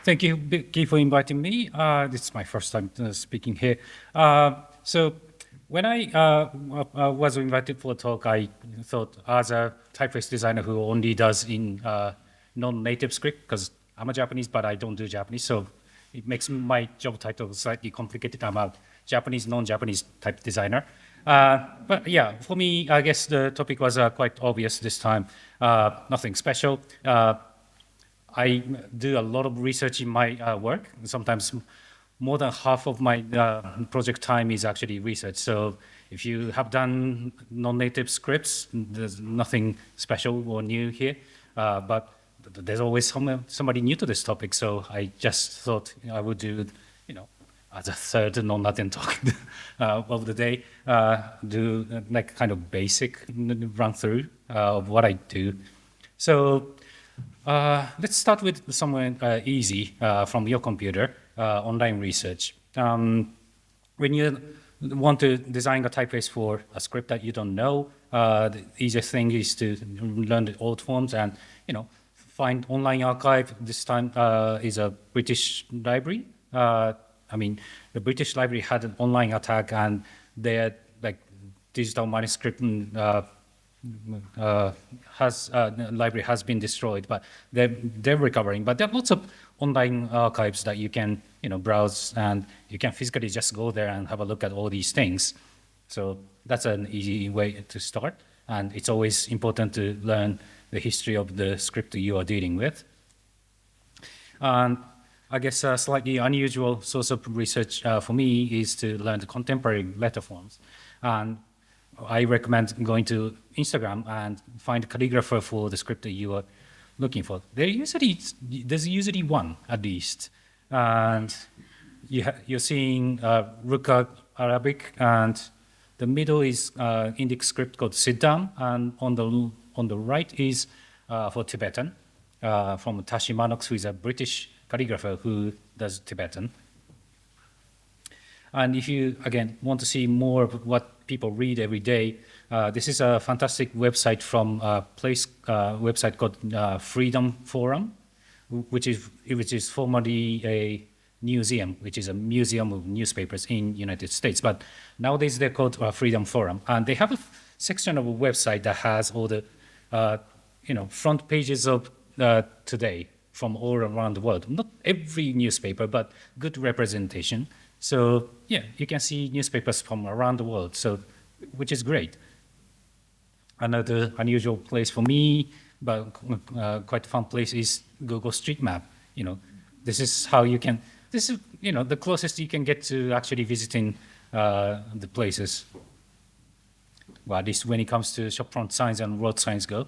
Thank you, Vicky, for inviting me. This is my first time speaking here. So when I was invited for a talk, I thought as a typeface designer who only does in non-native script, because I'm a Japanese, but I don't do Japanese, so it makes my job title slightly complicated. I'm a Japanese, non-Japanese type designer. But yeah, for me, I guess the topic was quite obvious this time. Nothing special. I do a lot of research in my work. Sometimes more than half of my project time is actually research. So if you have done non-native scripts, there's nothing special or new here. But there's always somebody new to this topic. So I just thought I would do, as a third non-Latin talk of the day, do like kind of basic run through of what I do. So let's start with somewhere easy from your computer, online research. When you want to design a typeface for a script that you don't know, the easiest thing is to learn the old forms and, find online archive. This time is a British library. The British Library had an online attack, and their digital manuscript library has been destroyed, but they're recovering. But there are lots of online archives that you can browse, and you can physically just go there and have a look at all these things. So that's an easy way to start, and it's always important to learn the history of the script you are dealing with. And I guess a slightly unusual source of research for me is to learn the contemporary letter forms. And I recommend going to Instagram and find a calligrapher for the script that you are looking for. There's usually one at least. And you're seeing Ruka Arabic, and the middle is Indic script called Sit Down, and on the right is for Tibetan, from Tashi Manox, who is a British calligrapher who does Tibetan. And if you, again, want to see more of what people read every day, this is a fantastic website from a website called Freedom Forum, which is formerly a museum, which is a museum of newspapers in United States. But nowadays they're called Freedom Forum. And they have a section of a website that has all the front pages of today from all around the world. Not every newspaper, but good representation. So yeah, you can see newspapers from around the world, which is great. Another unusual place for me, but quite a fun place, is Google Street Map. This is how you can. This is the closest you can get to actually visiting the places. Well, at least when it comes to shopfront signs and road signs go.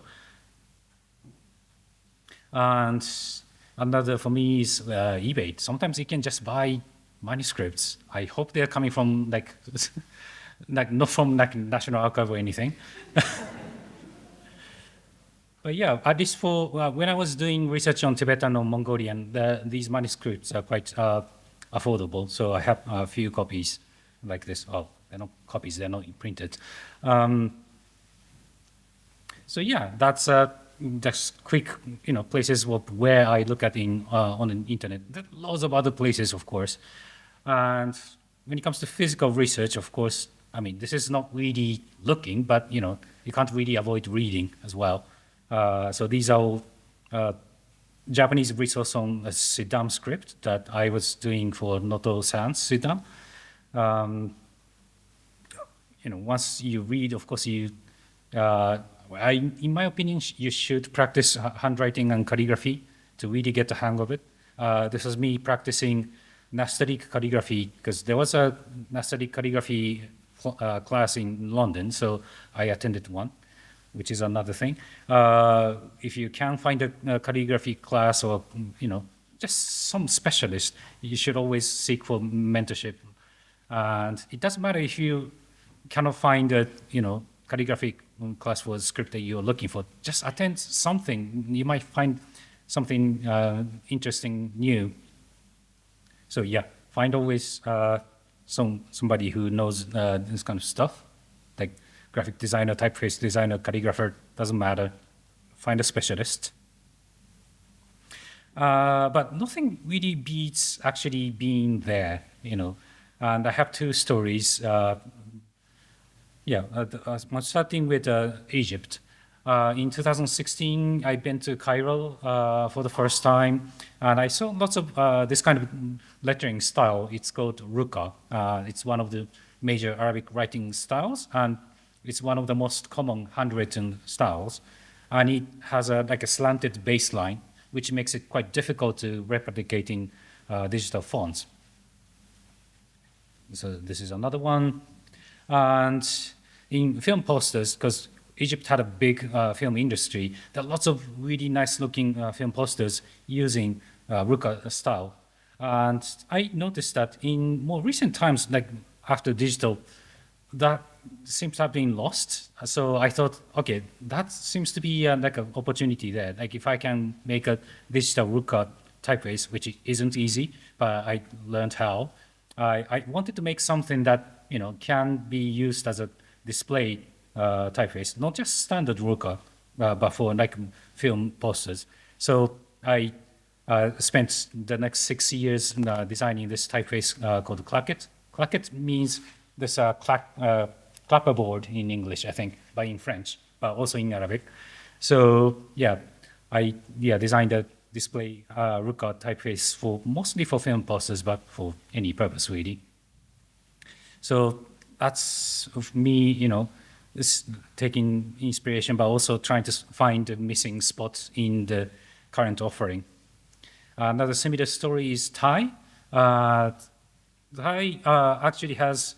And another for me is eBay. Sometimes you can just buy manuscripts. I hope they're coming from not from National Archive or anything. But yeah, at least for when I was doing research on Tibetan or Mongolian, these manuscripts are quite affordable. So I have a few copies like this. Oh, they're not copies; they're not printed. So yeah, that's just quick, places where I look at on the internet. There are lots of other places, of course. And when it comes to physical research, of course, this is not really looking, but you can't really avoid reading as well. So these are all Japanese resource on a Siddham script that I was doing for Noto-san's Siddham. Once you read, of course, in my opinion, you should practice handwriting and calligraphy to really get the hang of it. This was me practicing Nastaliq calligraphy, because there was a Nastaliq calligraphy class in London, so I attended one, which is another thing. If you can find a calligraphy class or just some specialist, you should always seek for mentorship. And it doesn't matter if you cannot find a calligraphy class for the script that you're looking for. Just attend something. You might find something interesting, new. So yeah, find always somebody who knows this kind of stuff, like graphic designer, typeface designer, calligrapher, doesn't matter. Find a specialist. But nothing really beats actually being there, And I have two stories. Starting with Egypt. In 2016, I've been to Cairo for the first time, and I saw lots of this kind of lettering style. It's called Ruka. It's one of the major Arabic writing styles, and it's one of the most common handwritten styles. And it has like a slanted baseline, which makes it quite difficult to replicate in digital fonts. So this is another one. And in film posters, because Egypt had a big film industry, there are lots of really nice looking film posters using Ruka style. And I noticed that in more recent times, like after digital, that seems to have been lost. So I thought, okay, that seems to be like an opportunity there. Like if I can make a digital Ruka typeface, which isn't easy, but I learned how. I wanted to make something that can be used as a display typeface, not just standard Ruka, but for like film posters. So I spent the next 6 years designing this typeface called Clacket. Clacket means this clapperboard in English, I think, but in French, but also in Arabic. So I designed a display Ruka typeface mostly for film posters, but for any purpose really. So that's me, taking inspiration, but also trying to find the missing spots in the current offering. Another similar story is Thai. Thai actually has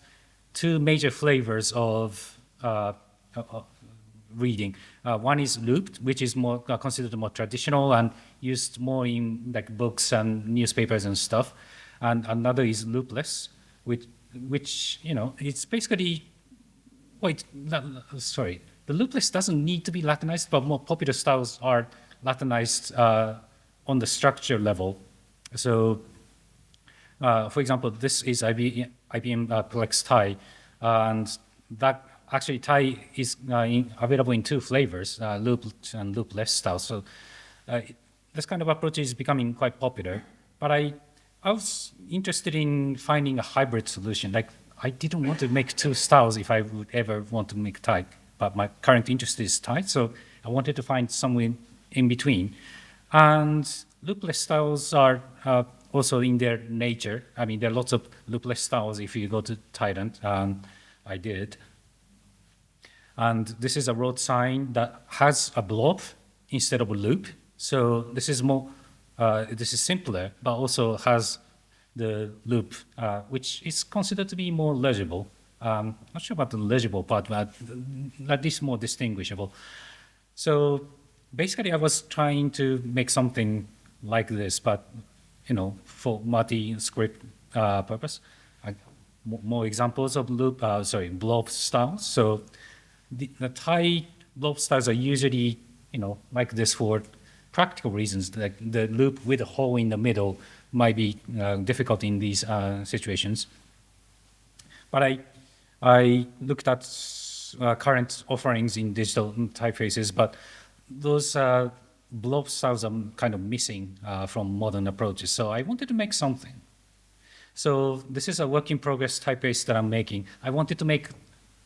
two major flavors of reading. One is looped, which is more considered more traditional and used more in like books and newspapers and stuff. And another is loopless, which it's basically the loopless doesn't need to be Latinized, but more popular styles are Latinized on the structure level. So, for example, this is IBM Plex Thai, and that actually Thai is available in two flavors, looped and loopless styles. So this kind of approach is becoming quite popular. But I was interested in finding a hybrid solution. Like I didn't want to make two styles if I would ever want to make Thai, but my current interest is Thai, so I wanted to find somewhere in between. And loopless styles are also in their nature. I mean, there are lots of loopless styles if you go to Thailand, and I did. And this is a road sign that has a blob instead of a loop. So this is this is simpler, but also has the loop, which is considered to be more legible. Not sure about the legible part, but at least more distinguishable. So basically, I was trying to make something like this, but for multi-script purpose. More examples of blob styles. So the Thai blob styles are usually, like this for practical reasons. Like the loop with a hole in the middle might be difficult in these situations. But I looked at current offerings in digital typefaces, but those blob styles are kind of missing from modern approaches. So I wanted to make something. So this is a work in progress typeface that I'm making. I wanted to make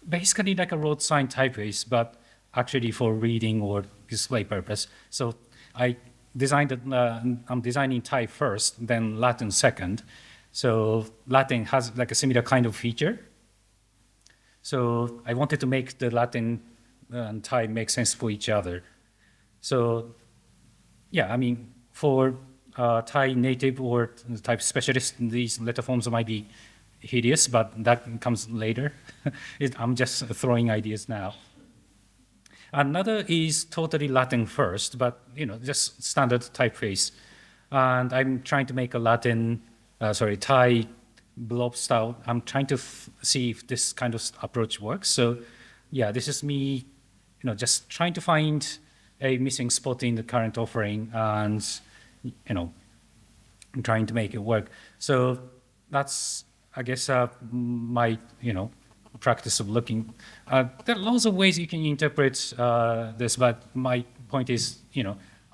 basically like a road sign typeface, but actually for reading or display purpose. So I designed it, I'm designing Thai first, then Latin second. So Latin has like a similar kind of feature. So I wanted to make the Latin and Thai make sense for each other. So yeah, I mean, for Thai native or type specialist, these letter forms might be hideous, but that comes later. I'm just throwing ideas now. Another is totally Latin first, but just standard typeface. And I'm trying to make a Thai blob style. I'm trying to see if this kind of approach works. So yeah, this is me, just trying to find a missing spot in the current offering and, trying to make it work. So that's, I guess, my, practice of looking. There are lots of ways you can interpret this, but my point is,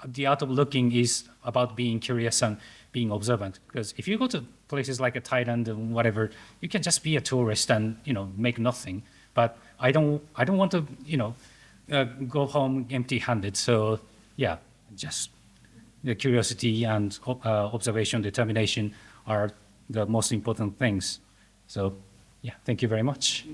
the art of looking is about being curious and being observant. Because if you go to places like Thailand and whatever, you can just be a tourist and make nothing. But I don't want to go home empty-handed. So yeah, just the curiosity and observation, determination are the most important things. So yeah, thank you very much.